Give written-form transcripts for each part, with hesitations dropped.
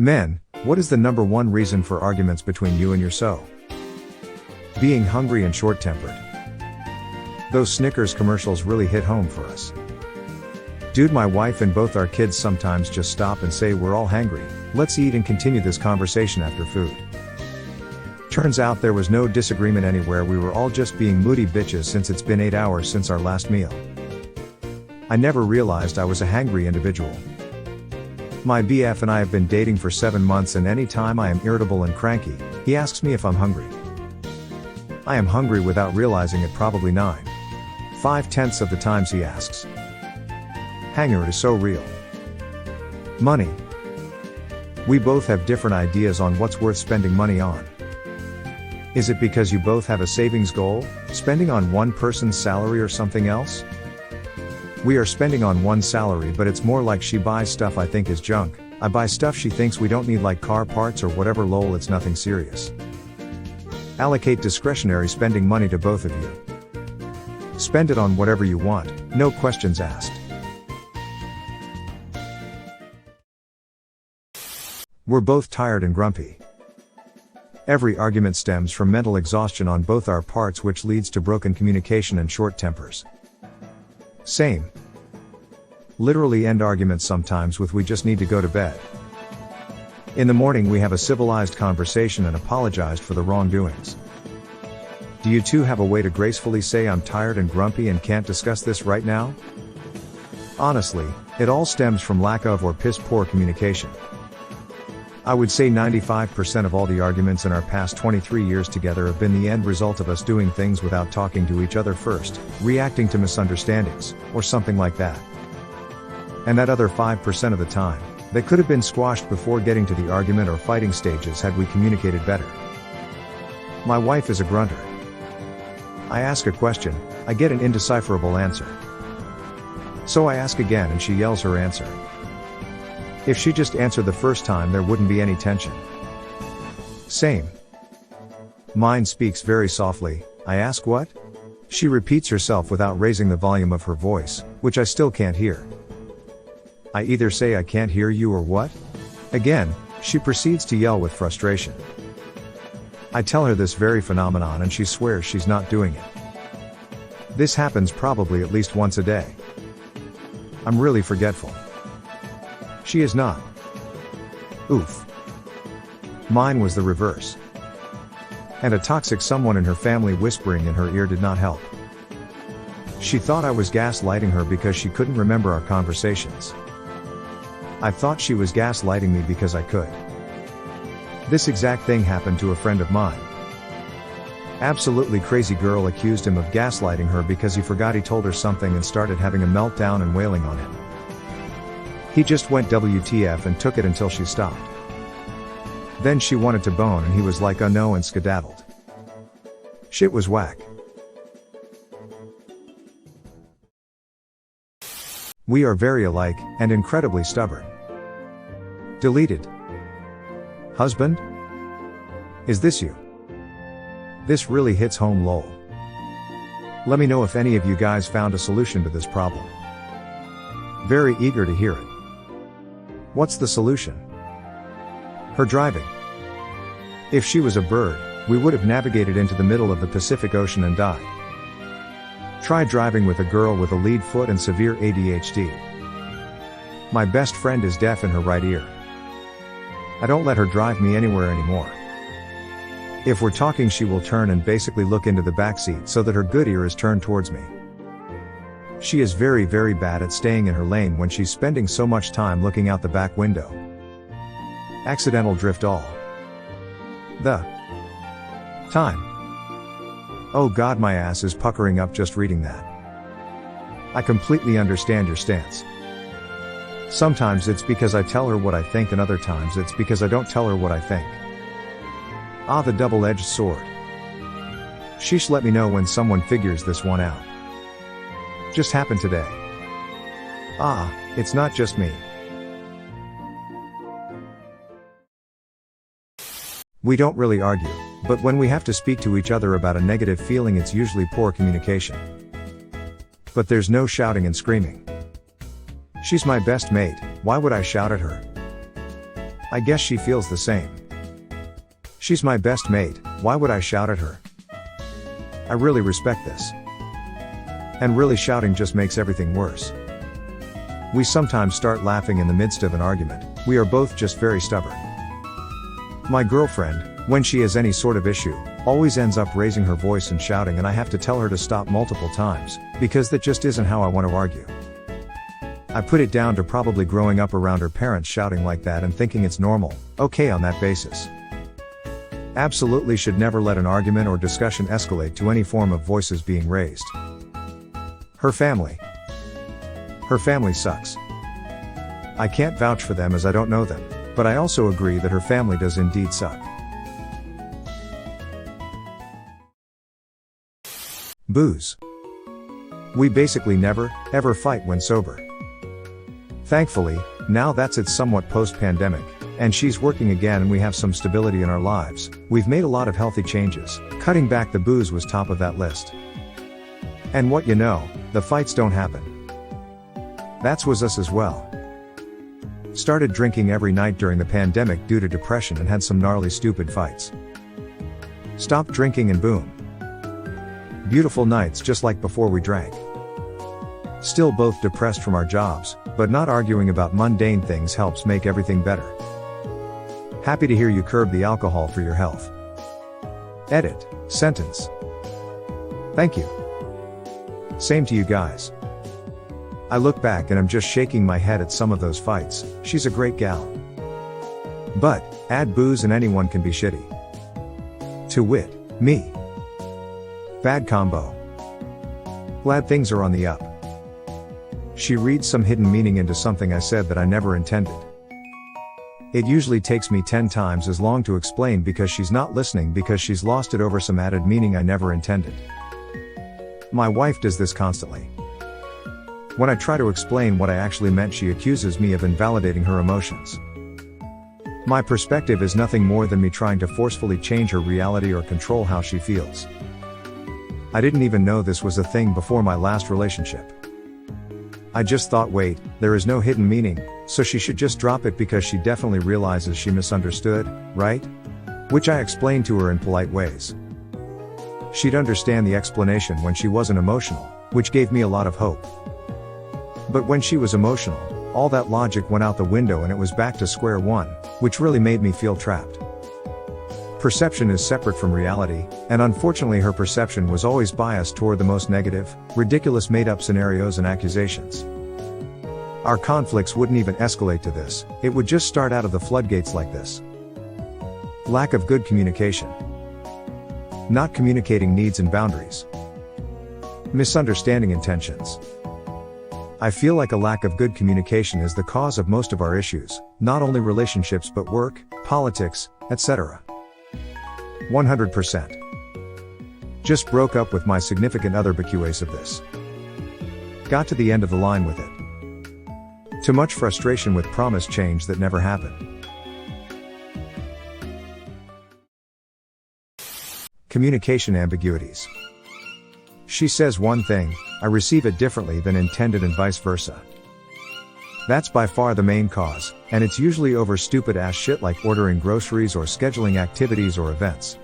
Men, what is the number one reason for arguments between you and your so? Being hungry and short-tempered. Those Snickers commercials really hit home for us. Dude, my wife and both our kids sometimes just stop and say we're all hangry, let's eat and continue this conversation after food. Turns out there was no disagreement anywhere, we were all just being moody bitches since it's been 8 hours since our last meal. I never realized I was a hangry individual. My BF and I have been dating for 7 months, and any time I am irritable and cranky, he asks me if I'm hungry. I am hungry without realizing it probably 5/10 of the times he asks. Hanger is so real. Money. We both have different ideas on what's worth spending money on. Is it because you both have a savings goal, spending on one person's salary or something else? We are spending on one salary, but it's more like she buys stuff I think is junk, I buy stuff she thinks we don't need like car parts or whatever, lol, it's nothing serious. Allocate discretionary spending money to both of you. Spend it on whatever you want, no questions asked. We're both tired and grumpy. Every argument stems from mental exhaustion on both our parts, which leads to broken communication and short tempers. Same. Literally end arguments sometimes with "we just need to go to bed." In the morning we have a civilized conversation and apologized for the wrongdoings. Do you two have a way to gracefully say "I'm tired and grumpy and can't discuss this right now"? Honestly, it all stems from lack of or piss poor communication. I would say 95% of all the arguments in our past 23 years together have been the end result of us doing things without talking to each other first, reacting to misunderstandings, or something like that. And that other 5% of the time, they could have been squashed before getting to the argument or fighting stages had we communicated better. My wife is a grunter. I ask a question, I get an indecipherable answer. So I ask again and she yells her answer. If she just answered the first time, there wouldn't be any tension. Same. Mine speaks very softly, I ask what? She repeats herself without raising the volume of her voice, which I still can't hear. I either say "I can't hear you" or "what?" Again, she proceeds to yell with frustration. I tell her this very phenomenon and she swears she's not doing it. This happens probably at least once a day. I'm really forgetful. She is not. Oof. Mine was the reverse. And a toxic someone in her family whispering in her ear did not help. She thought I was gaslighting her because she couldn't remember our conversations. I thought she was gaslighting me because I could. This exact thing happened to a friend of mine. Absolutely crazy girl accused him of gaslighting her because he forgot he told her something and started having a meltdown and wailing on him. He just went WTF and took it until she stopped. Then she wanted to bone and he was like "oh no" and skedaddled. Shit was whack. We are very alike, and incredibly stubborn. Deleted. Husband? Is this you? This really hits home, lol. Let me know if any of you guys found a solution to this problem. Very eager to hear it. What's the solution? Her driving. If she was a bird, we would have navigated into the middle of the Pacific Ocean and died. Try driving with a girl with a lead foot and severe ADHD. My best friend is deaf in her right ear. I don't let her drive me anywhere anymore. If we're talking, she will turn and basically look into the backseat so that her good ear is turned towards me. She is very, very bad at staying in her lane when she's spending so much time looking out the back window. Accidental drift all the time. Oh God, my ass is puckering up just reading that. I completely understand your stance. Sometimes it's because I tell her what I think, and other times it's because I don't tell her what I think. Ah, the double-edged sword. Sheesh, let me know when someone figures this one out. Just happened today. Ah, it's not just me. We don't really argue, but when we have to speak to each other about a negative feeling, it's usually poor communication. But there's no shouting and screaming. She's my best mate, why would I shout at her? I guess she feels the same. She's my best mate, why would I shout at her? I really respect this. And really shouting just makes everything worse. We sometimes start laughing in the midst of an argument, we are both just very stubborn. My girlfriend, when she has any sort of issue, always ends up raising her voice and shouting, and I have to tell her to stop multiple times, because that just isn't how I want to argue. I put it down to probably growing up around her parents shouting like that and thinking it's normal, okay on that basis. Absolutely should never let an argument or discussion escalate to any form of voices being raised. Her family sucks. I can't vouch for them as I don't know them, but I also agree that her family does indeed suck. Booze. We basically never, ever fight when sober. Thankfully, now that's it's somewhat post-pandemic, and she's working again and we have some stability in our lives, we've made a lot of healthy changes, cutting back the booze was top of that list. And what you know, the fights don't happen. That's was us as well. Started drinking every night during the pandemic due to depression and had some gnarly stupid fights. Stopped drinking and boom. Beautiful nights just like before we drank. Still both depressed from our jobs, but not arguing about mundane things helps make everything better. Happy to hear you curb the alcohol for your health. Edit, sentence. Thank you. Same to you guys. I look back and I'm just shaking my head at some of those fights, she's a great gal. But, add booze and anyone can be shitty. To wit, me. Bad combo. Glad things are on the up. She reads some hidden meaning into something I said that I never intended. It usually takes me 10 times as long to explain because she's not listening because she's lost it over some added meaning I never intended. My wife does this constantly. When I try to explain what I actually meant, she accuses me of invalidating her emotions. My perspective is nothing more than me trying to forcefully change her reality or control how she feels. I didn't even know this was a thing before my last relationship. I just thought, wait, there is no hidden meaning, so she should just drop it because she definitely realizes she misunderstood, right? Which I explained to her in polite ways. She'd understand the explanation when she wasn't emotional, which gave me a lot of hope. But when she was emotional, all that logic went out the window and it was back to square one, which really made me feel trapped. Perception is separate from reality, and unfortunately her perception was always biased toward the most negative, ridiculous made-up scenarios and accusations. Our conflicts wouldn't even escalate to this, it would just start out of the floodgates like this. Lack of good communication. Not communicating needs and boundaries. Misunderstanding intentions. I feel like a lack of good communication is the cause of most of our issues, not only relationships but work, politics, etc. 100%. Just broke up with my significant other because of this. Got to the end of the line with it. Too much frustration with promise change that never happened. Communication ambiguities. She says one thing, I receive it differently than intended and vice versa. That's by far the main cause, and it's usually over stupid ass shit like ordering groceries or scheduling activities or events.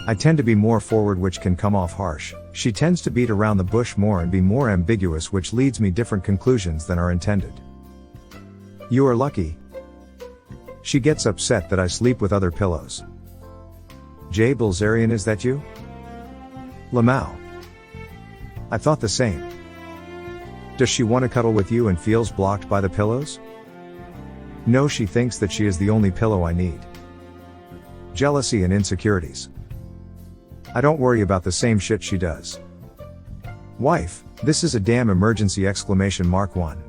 I tend to be more forward, which can come off harsh. She tends to beat around the bush more and be more ambiguous, which leads me different conclusions than are intended. You are lucky. She gets upset that I sleep with other pillows. Jay Bilzerian, is that you? Lamau. I thought the same. Does she want to cuddle with you and feels blocked by the pillows? No, she thinks that she is the only pillow I need. Jealousy and insecurities. I don't worry about the same shit she does. Wife, this is a damn emergency! 1.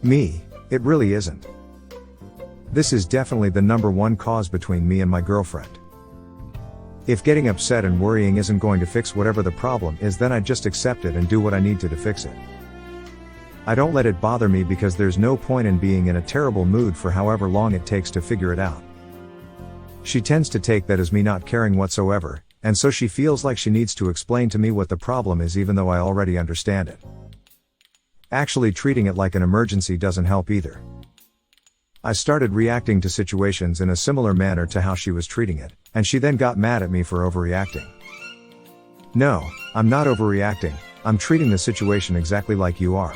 Me, it really isn't. This is definitely the number one cause between me and my girlfriend. If getting upset and worrying isn't going to fix whatever the problem is, then I just accept it and do what I need to fix it. I don't let it bother me because there's no point in being in a terrible mood for however long it takes to figure it out. She tends to take that as me not caring whatsoever, and so she feels like she needs to explain to me what the problem is even though I already understand it. Actually treating it like an emergency doesn't help either. I started reacting to situations in a similar manner to how she was treating it, and she then got mad at me for overreacting. No, I'm not overreacting, I'm treating the situation exactly like you are.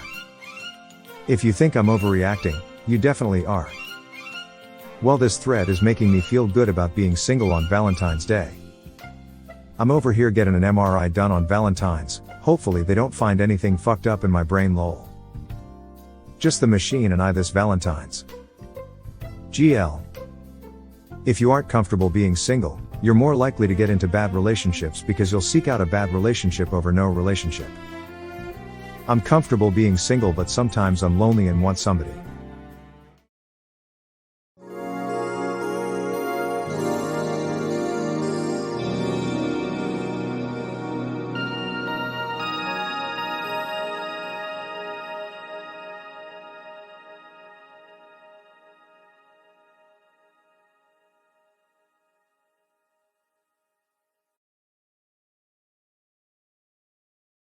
If you think I'm overreacting, you definitely are. Well, this thread is making me feel good about being single on Valentine's Day. I'm over here getting an MRI done on Valentine's, hopefully they don't find anything fucked up in my brain lol. Just the machine and I this Valentine's. GL. If you aren't comfortable being single, you're more likely to get into bad relationships because you'll seek out a bad relationship over no relationship. I'm comfortable being single but sometimes I'm lonely and want somebody.